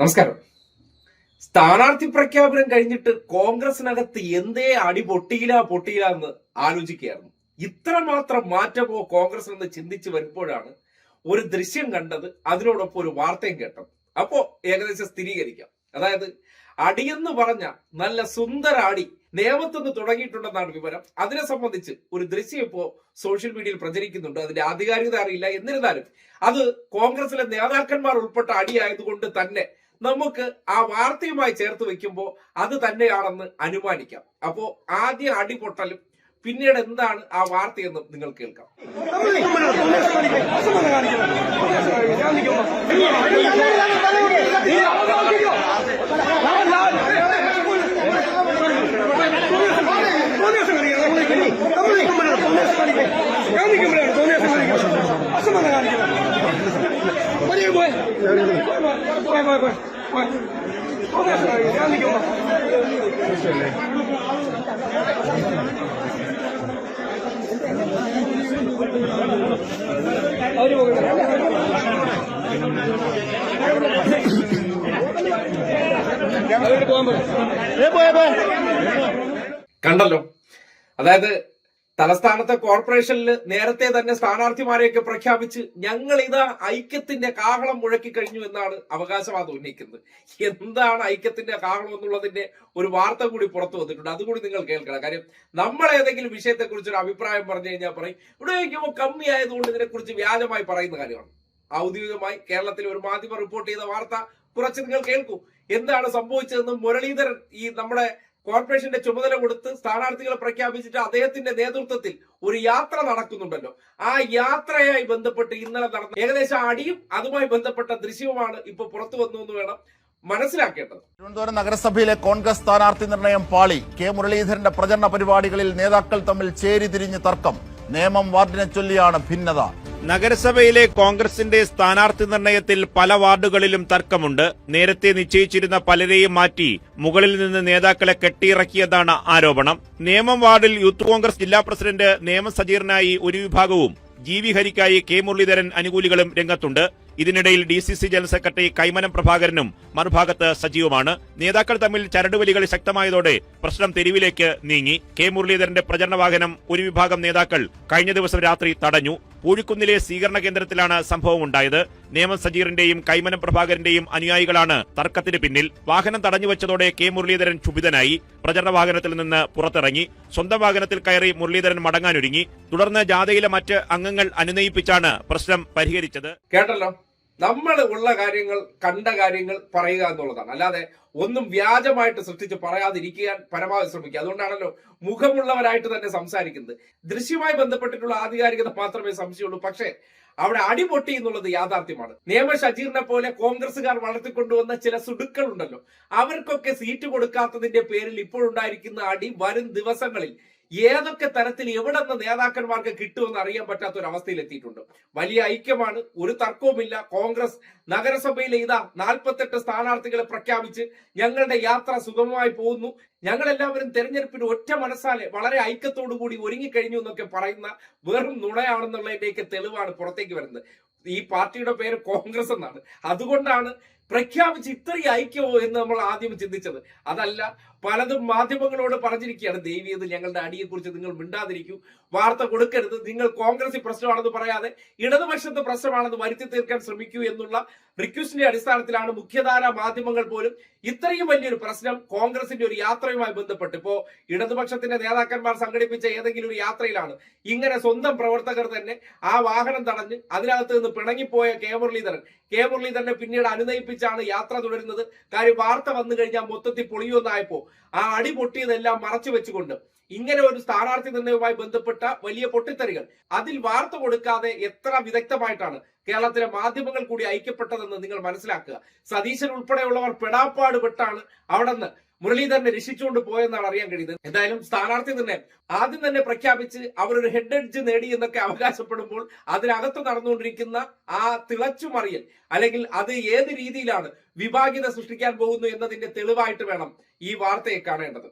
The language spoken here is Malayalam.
നമസ്കാരം. സ്ഥാനാർത്ഥി പ്രഖ്യാപനം കഴിഞ്ഞിട്ട് കോൺഗ്രസിനകത്ത് എന്തേ അടി പൊട്ടിയില്ല എന്ന് ആലോചിക്കുകയായിരുന്നു. ഇത്രമാത്രം മാറ്റമോ കോൺഗ്രസ് എന്ന് ചിന്തിച്ച് വരുമ്പോഴാണ് ഒരു ദൃശ്യം കണ്ടത്, അതിനോടൊപ്പം ഒരു വാർത്തയും കേട്ടത്. അപ്പോ ഏകദേശം സ്ഥിരീകരിക്കാം. അതായത് അടിയെന്ന് പറഞ്ഞ നല്ല സുന്ദര അടി നേമത്തുനിന്ന് തുടങ്ങിയിട്ടുണ്ടെന്നാണ് വിവരം. അതിനെ സംബന്ധിച്ച് ഒരു ദൃശ്യം ഇപ്പോ സോഷ്യൽ മീഡിയയിൽ പ്രചരിക്കുന്നുണ്ട്. അതിന്റെ ആധികാരികത അറിയില്ല. എന്നിരുന്നാലും അത് കോൺഗ്രസിലെ നേതാക്കന്മാർ ഉൾപ്പെട്ട അടിയായതുകൊണ്ട് തന്നെ നമുക്ക് ആ വാർത്തയുമായി ചേർത്ത് വെക്കുമ്പോൾ അത് തന്നെയാണെന്ന് അനുമാനിക്കാം. അപ്പോ ആദ്യം അടി പൊട്ടലും പിന്നീട് എന്താണ് ആ വാർത്തയെന്നും നിങ്ങൾ കേൾക്കാം. കണ്ടല്ലോ. അതായത് തലസ്ഥാനത്തെ കോർപ്പറേഷനിൽ നേരത്തെ തന്നെ സ്ഥാനാർത്ഥിമാരെയൊക്കെ പ്രഖ്യാപിച്ച് ഞങ്ങൾ ഇതാ ഐക്യത്തിന്റെ കാഹളം മുഴക്കി കഴിഞ്ഞു എന്നാണ് അവകാശവാദം ഉന്നയിക്കുന്നത്. എന്താണ് ഐക്യത്തിന്റെ കാഹളം എന്നുള്ളതിന്റെ ഒരു വാർത്ത കൂടി പുറത്തു വന്നിട്ടുണ്ട്. അതുകൂടി നിങ്ങൾ കേൾക്കണം. കാര്യം നമ്മൾ ഏതെങ്കിലും വിഷയത്തെക്കുറിച്ച് ഒരു അഭിപ്രായം പറഞ്ഞു കഴിഞ്ഞാൽ പറയും ഇവിടെ വയ്ക്കുമ്പോൾ കമ്മി ആയതുകൊണ്ട് ഇതിനെക്കുറിച്ച് വ്യാജമായി പറയുന്ന കാര്യമാണ്. ഔദ്യോഗികമായി കേരളത്തിൽ ഒരു മാധ്യമം റിപ്പോർട്ട് ചെയ്ത വാർത്ത കുറച്ച് നിങ്ങൾ കേൾക്കൂ. എന്താണ് സംഭവിച്ചതെന്ന് മുരളീധരൻ ഈ നമ്മുടെ കോർപ്പറേഷന്റെ ചുമതല കൊടുത്ത് സ്ഥാനാർത്ഥികളെ പ്രഖ്യാപിച്ചിട്ട് അദ്ദേഹത്തിന്റെ നേതൃത്വത്തിൽ ഒരു യാത്ര നടക്കുന്നുണ്ടല്ലോ. ആ യാത്രയായി ബന്ധപ്പെട്ട് ഇന്നലെ നടന്ന ഏകദേശം അടിയും അതുമായി ബന്ധപ്പെട്ട ദൃശ്യവുമാണ് ഇപ്പൊ പുറത്തു വന്നു എന്ന് വേണം മനസ്സിലാക്കേണ്ടത്. തിരുവനന്തപുരം നഗരസഭയിലെ കോൺഗ്രസ് സ്ഥാനാർത്ഥി നിർണയം പാളി. കെ മുരളീധരന്റെ പ്രചരണ പരിപാടികളിൽ നേതാക്കൾ തമ്മിൽ ചേരിതിരിഞ്ഞ് തർക്കം. നേമം വാർഡിനെ ചൊല്ലിയാണ് ഭിന്നത. നഗരസഭയിലെ കോൺഗ്രസിന്റെ സ്ഥാനാർത്ഥി നിർണയത്തിൽ പല വാർഡുകളിലും തർക്കമുണ്ട്. നേരത്തെ നിശ്ചയിച്ചിരുന്ന പലരെയും മാറ്റി മുകളിൽ നിന്ന് നേതാക്കളെ കെട്ടിയിറക്കിയതാണ് ആരോപണം. നേമം വാർഡിൽ യൂത്ത് കോൺഗ്രസ് ജില്ലാ പ്രസിഡന്റ് നേമം സജീറിനായി ഒരു വിഭാഗവും ജി.വി. ഹരിക്കായി കെ മുരളീധരൻ അനുകൂലികളും രംഗത്തുണ്ട്. ഇതിനിടയിൽ DCC ജനറൽ സെക്രട്ടറി കൈമനം പ്രഭാകരനും മറുഭാഗത്ത് സജീവമാണ്. നേതാക്കൾ തമ്മിൽ ചരടുവലികൾ ശക്തമായതോടെ പ്രശ്നം തെരുവിലേക്ക് നീങ്ങി. കെ മുരളീധരന്റെ പ്രചരണ വാഹനം ഒരു വിഭാഗം നേതാക്കൾ കഴിഞ്ഞ ദിവസം രാത്രി തടഞ്ഞു. പൂഴിക്കുന്നിലെ സ്വീകരണ കേന്ദ്രത്തിലാണ് സംഭവം ഉണ്ടായത്. നേമം സജീറിന്റെയും കൈമനം പ്രഭാകരന്റെയും അനുയായികളാണ് തർക്കത്തിന് പിന്നിൽ. വാഹനം തടഞ്ഞുവെച്ചതോടെ കെ മുരളീധരൻ ക്ഷുഭിതനായി. പ്രചരണ വാഹനത്തിൽ നിന്ന് പുറത്തിറങ്ങി. സ്വന്തം വാഹനത്തിൽ കയറി മുരളീധരൻ മടങ്ങാനൊരുങ്ങി. തുടർന്ന് ജാഥയിലെ മറ്റ് അംഗങ്ങൾ അനുനയിപ്പിച്ചാണ് പ്രശ്നം പരിഹരിച്ചത്. കേട്ടല്ലോ. നമ്മൾ ഉള്ള കാര്യങ്ങൾ കണ്ട കാര്യങ്ങൾ പറയുക എന്നുള്ളതാണ്. അല്ലാതെ ഒന്നും വ്യാജമായിട്ട് സൃഷ്ടിച്ച് പറയാതിരിക്കാൻ പരമാവധി ശ്രമിക്കുക. അതുകൊണ്ടാണല്ലോ മുഖമുള്ളവരായിട്ട് തന്നെ സംസാരിക്കുന്നത്. ദൃശ്യവുമായി ബന്ധപ്പെട്ടിട്ടുള്ള ആധികാരികത മാത്രമേ സംശയമുള്ളൂ. പക്ഷേ അവിടെ അടിപൊട്ടി എന്നുള്ളത് യാഥാർത്ഥ്യമാണ്. നേമ ഷജീറിനെ പോലെ കോൺഗ്രസുകാർ വളർത്തിക്കൊണ്ടുവന്ന ചില സുടുക്കൾ ഉണ്ടല്ലോ, അവർക്കൊക്കെ സീറ്റ് കൊടുക്കാത്തതിന്റെ പേരിൽ ഇപ്പോഴുണ്ടായിരിക്കുന്ന അടി വരും ദിവസങ്ങളിൽ ഏതൊക്കെ തരത്തിൽ എവിടെ നിന്ന് നേതാക്കന്മാർക്ക് കിട്ടുമെന്ന് അറിയാൻ പറ്റാത്ത ഒരു അവസ്ഥയിൽ എത്തിയിട്ടുണ്ട്. വലിയ ഐക്യമാണ്, ഒരു തർക്കവുമില്ല. കോൺഗ്രസ് നഗരസഭയിലെ 48 സ്ഥാനാർത്ഥികളെ പ്രഖ്യാപിച്ച് ഞങ്ങളുടെ യാത്ര സുഗമമായി പോകുന്നു, ഞങ്ങളെല്ലാവരും തെരഞ്ഞെടുപ്പിന് ഒറ്റ മനസ്സാലെ വളരെ ഐക്യത്തോടു കൂടി ഒരുങ്ങിക്കഴിഞ്ഞു എന്നൊക്കെ പറയുന്ന വെറും നുണയാണെന്നുള്ളതിന്റെയൊക്കെ തെളിവാണ് പുറത്തേക്ക് വരുന്നത്. ഈ പാർട്ടിയുടെ പേര് കോൺഗ്രസ് എന്നാണ്. അതുകൊണ്ടാണ് പ്രഖ്യാപിച്ച് ഇത്രയും ഐക്യമോ എന്ന് നമ്മൾ ആദ്യം ചിന്തിച്ചത്. അതല്ല, പലതും മാധ്യമങ്ങളോട് പറഞ്ഞിരിക്കുകയാണ്, ദൈവീയത് ഞങ്ങളുടെ അടിയെക്കുറിച്ച് നിങ്ങൾ മിണ്ടാതിരിക്കൂ, വാർത്ത കൊടുക്കരുത്, നിങ്ങൾ കോൺഗ്രസ് പ്രശ്നമാണെന്ന് പറയാതെ ഇടതുപക്ഷത്തെ പ്രശ്നമാണെന്ന് വരുത്തി തീർക്കാൻ ശ്രമിക്കൂ എന്നുള്ള റിക്വസ്റ്റിന്റെ അടിസ്ഥാനത്തിലാണ് മുഖ്യധാരാ മാധ്യമങ്ങൾ പോലും ഇത്രയും വലിയൊരു പ്രശ്നം കോൺഗ്രസിന്റെ ഒരു യാത്രയുമായി ബന്ധപ്പെട്ട് ഇപ്പോ ഇടതുപക്ഷത്തിന്റെ നേതാക്കന്മാർ സംഘടിപ്പിച്ച ഏതെങ്കിലും ഒരു യാത്രയിലാണ് ഇങ്ങനെ സ്വന്തം പ്രവർത്തകർ തന്നെ ആ വാഹനം തടഞ്ഞ് അതിനകത്ത് നിന്ന് പിണങ്ങിപ്പോയ കെ മുരളീധരനെ പിന്നീട് അനുനയിപ്പിച്ചാണ് യാത്ര തുടരുന്നത്. കാര്യം വാർത്ത വന്നു കഴിഞ്ഞാൽ മൊത്തത്തിൽ പൊളിയുമെന്നായപ്പോ ആ അടി പൊട്ടിയതെല്ലാം മറച്ചു വെച്ചുകൊണ്ട് ഇങ്ങനെ ഒരു സ്ഥാനാർത്ഥി നിർണയവുമായി ബന്ധപ്പെട്ട വലിയ പൊട്ടിത്തെറികൾ അതിൽ വാർത്ത കൊടുക്കാതെ എത്ര വിദഗ്ധമായിട്ടാണ് കേരളത്തിലെ മാധ്യമങ്ങൾ കൂടി ഐക്യപ്പെട്ടതെന്ന് നിങ്ങൾ മനസ്സിലാക്കുക. സതീശൻ ഉൾപ്പെടെയുള്ളവർ പെടാപ്പാട് പെട്ടാണ് അവിടെ നിന്ന് മുരളീധരനെ രക്ഷിച്ചുകൊണ്ട് പോയെന്നാണ് അറിയാൻ കഴിയുന്നത്. എന്തായാലും സ്ഥാനാർത്ഥി നിർണയം ആദ്യം തന്നെ പ്രഖ്യാപിച്ച് അവരൊരു ഹെഡ് എഡ്ജ് നേടി എന്നൊക്കെ അവകാശപ്പെടുമ്പോൾ അതിനകത്ത് നടന്നുകൊണ്ടിരിക്കുന്ന ആ തിളച്ചുമറിയൽ അല്ലെങ്കിൽ അത് ഏത് രീതിയിലാണ് വിഭാഗീയത സൃഷ്ടിക്കാൻ പോകുന്നു എന്നതിന്റെ തെളിവായിട്ട് വേണം ഈ വാർത്തയെ കാണേണ്ടത്.